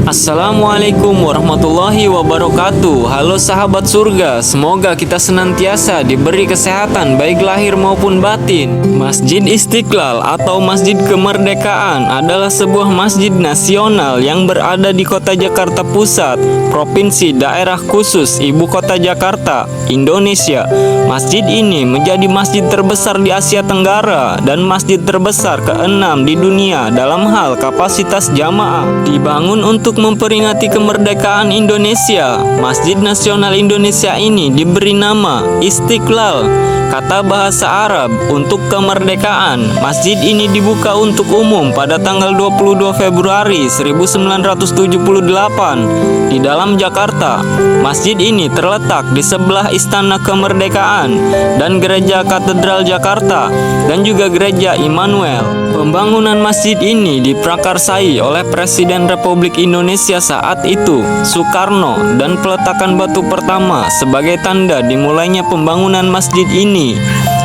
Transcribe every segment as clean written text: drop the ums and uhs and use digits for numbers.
Assalamualaikum warahmatullahi wabarakatuh. Halo sahabat surga, semoga kita senantiasa diberi kesehatan baik lahir maupun batin. Masjid Istiqlal atau Masjid Kemerdekaan adalah sebuah masjid nasional yang berada di kota Jakarta Pusat, Provinsi Daerah Khusus Ibu Kota Jakarta, Indonesia. Masjid ini menjadi masjid terbesar di Asia Tenggara dan masjid terbesar ke-6 di dunia dalam hal kapasitas jamaah. Dibangun untuk memperingati kemerdekaan Indonesia, Masjid Nasional Indonesia ini diberi nama Istiqlal, kata bahasa Arab untuk kemerdekaan. Masjid ini dibuka untuk umum pada tanggal 22 Februari 1978 di dalam Jakarta. Masjid ini terletak di sebelah Istana Kemerdekaan dan Gereja Katedral Jakarta dan juga Gereja Immanuel. Pembangunan masjid ini diprakarsai oleh Presiden Republik Indonesia saat itu, Soekarno, dan peletakan batu pertama sebagai tanda dimulainya pembangunan masjid ini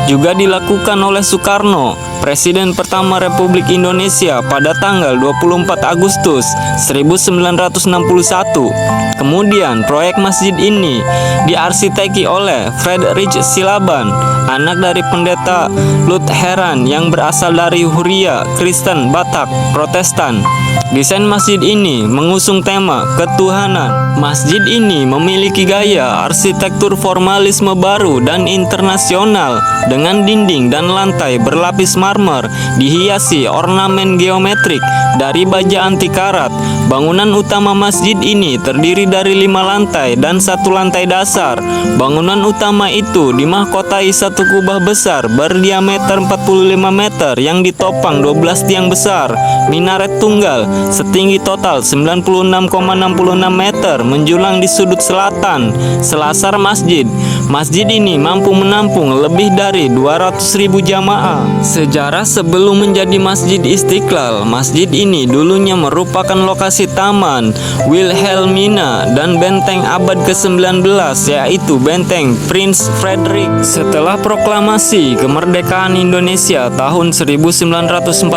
juga dilakukan oleh Soekarno, Presiden pertama Republik Indonesia pada tanggal 24 Agustus 1961. Kemudian proyek masjid ini diarsiteki oleh Friedrich Silaban, anak dari pendeta Lutheran yang berasal dari Huria, Kristen Batak, Protestan. Desain masjid ini mengusung tema ketuhanan. Masjid ini memiliki gaya arsitektur formalisme baru dan internasional dengan dinding dan lantai berlapis marmer dihiasi ornamen geometrik dari baja anti karat. Bangunan utama masjid ini terdiri dari 5 lantai dan 1 lantai dasar. Bangunan utama itu dimahkotai satu kubah besar berdiameter 45 meter yang ditopang 12 tiang besar. Minaret tunggal setinggi total 96,66 meter menjulang di sudut selatan selasar masjid. Masjid ini mampu menampung lebih dari 200.000 jamaah. Sejarah sebelum menjadi Masjid Istiqlal, masjid ini dulunya merupakan lokasi taman Wilhelmina dan benteng abad ke-19 yaitu Benteng Prince Frederick. Setelah proklamasi kemerdekaan Indonesia tahun 1945,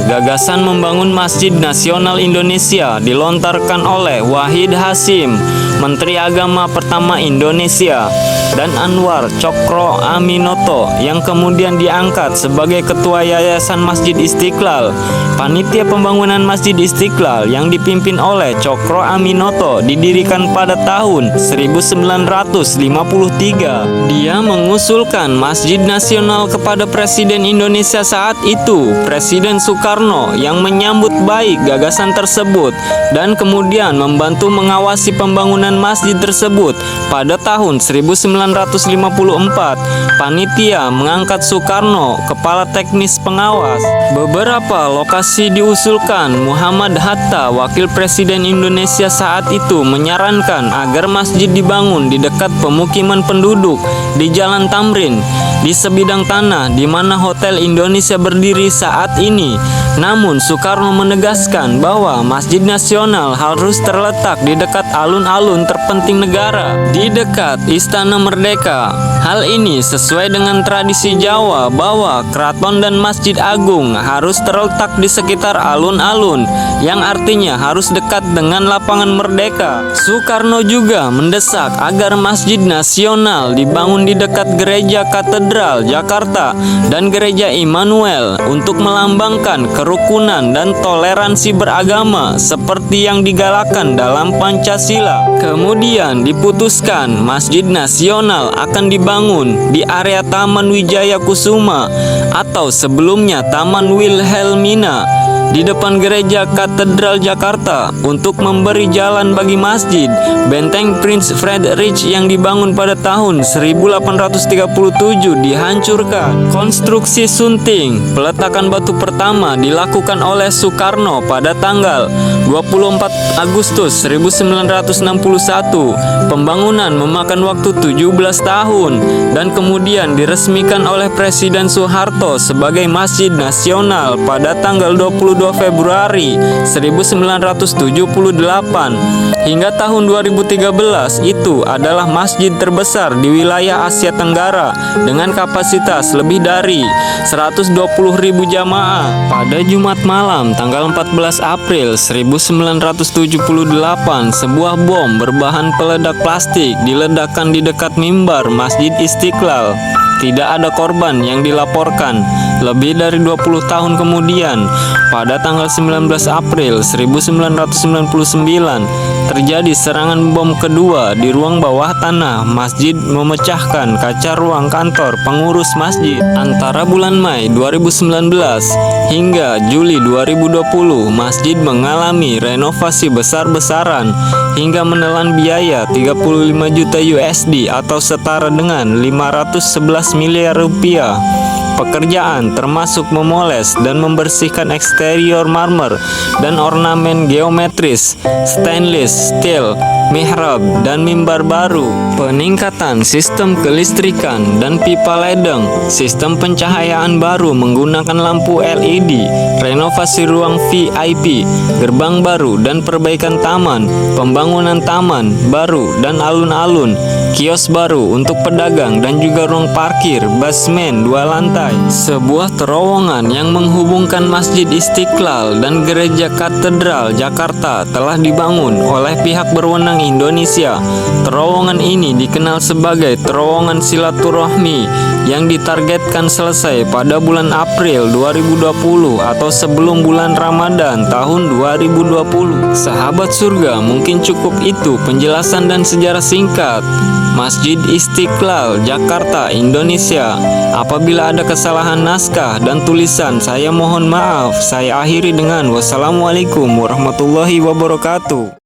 gagasan membangun Masjid Nasional Indonesia dilontarkan oleh Wahid Hasyim, Menteri Agama pertama Indonesia, dan Anwar Cokro Aminoto yang kemudian diangkat sebagai Ketua Yayasan Masjid Istiqlal. Panitia pembangunan Masjid Istiqlal yang dipimpin oleh Cokro Aminoto didirikan pada tahun 1953. Dia mengusulkan Masjid Nasional kepada Presiden Indonesia saat itu, Presiden Soekarno, yang menyambut baik gagasan tersebut dan kemudian membantu mengawasi pembangunan masjid tersebut. Pada tahun 1954, panitia mengangkat Soekarno, kepala teknis pengawas. Beberapa lokasi diusulkan. Muhammad Hatta, wakil presiden Indonesia saat itu, menyarankan agar masjid dibangun di dekat pemukiman penduduk di Jalan Tamrin, di sebidang tanah di mana Hotel Indonesia berdiri saat ini. Namun Soekarno menegaskan bahwa Masjid Nasional harus terletak di dekat alun-alun terpenting negara, di dekat Istana Merdeka. Hal ini sesuai dengan tradisi Jawa bahwa keraton dan Masjid Agung harus terletak di sekitar alun-alun, yang artinya harus dekat dengan lapangan Merdeka. Soekarno juga mendesak agar Masjid Nasional dibangun di dekat Gereja Katedral Jakarta dan Gereja Immanuel untuk melambangkan kerukunan dan toleransi beragama seperti yang digalakkan dalam Pancasila. Kemudian diputuskan Masjid Nasional akan dibangun di area Taman Wijaya Kusuma atau sebelumnya Taman Wilhelmina di depan Gereja Katedral Jakarta untuk memberi jalan bagi masjid. Benteng Prince Frederick yang dibangun pada tahun 1837 dihancurkan. Konstruksi sunting peletakan batu pertama dilakukan oleh Soekarno pada tanggal 24 Agustus 1961. Pembangunan memakan waktu 17 tahun dan kemudian diresmikan oleh Presiden Soeharto sebagai Masjid Nasional pada tanggal 22 22 Februari 1978 hingga tahun 2013 itu adalah masjid terbesar di wilayah Asia Tenggara dengan kapasitas lebih dari 120.000 jamaah. Pada Jumat malam tanggal 14 April 1978, sebuah bom berbahan peledak plastik diledakkan di dekat mimbar Masjid Istiqlal. Tidak ada korban yang dilaporkan. Lebih dari 20 tahun kemudian, pada tanggal 19 April 1999, terjadi serangan bom kedua di ruang bawah tanah masjid, memecahkan kaca ruang kantor pengurus masjid. Antara bulan Mei 2019 hingga Juli 2020, masjid mengalami renovasi besar-besaran hingga menelan biaya 35 juta USD atau setara dengan 511 miliar rupiah. Pekerjaan termasuk memoles dan membersihkan eksterior marmer dan ornamen geometris, stainless steel, mihrab dan mimbar baru, peningkatan sistem kelistrikan dan pipa ledeng, sistem pencahayaan baru menggunakan lampu LED, renovasi ruang VIP, gerbang baru dan perbaikan taman, pembangunan taman baru dan alun-alun, kios baru untuk pedagang dan juga ruang parkir basement 2 lantai. Sebuah terowongan yang menghubungkan Masjid Istiqlal dan Gereja Katedral Jakarta telah dibangun oleh pihak berwenang Indonesia. Terowongan ini dikenal sebagai terowongan silaturahmi yang ditargetkan selesai pada bulan April 2020 atau sebelum bulan Ramadan tahun 2020. Sahabat surga, mungkin cukup itu penjelasan dan sejarah singkat Masjid Istiqlal Jakarta, Indonesia. Apabila ada kesalahan naskah dan tulisan, saya mohon maaf. Saya akhiri dengan wassalamualaikum warahmatullahi wabarakatuh.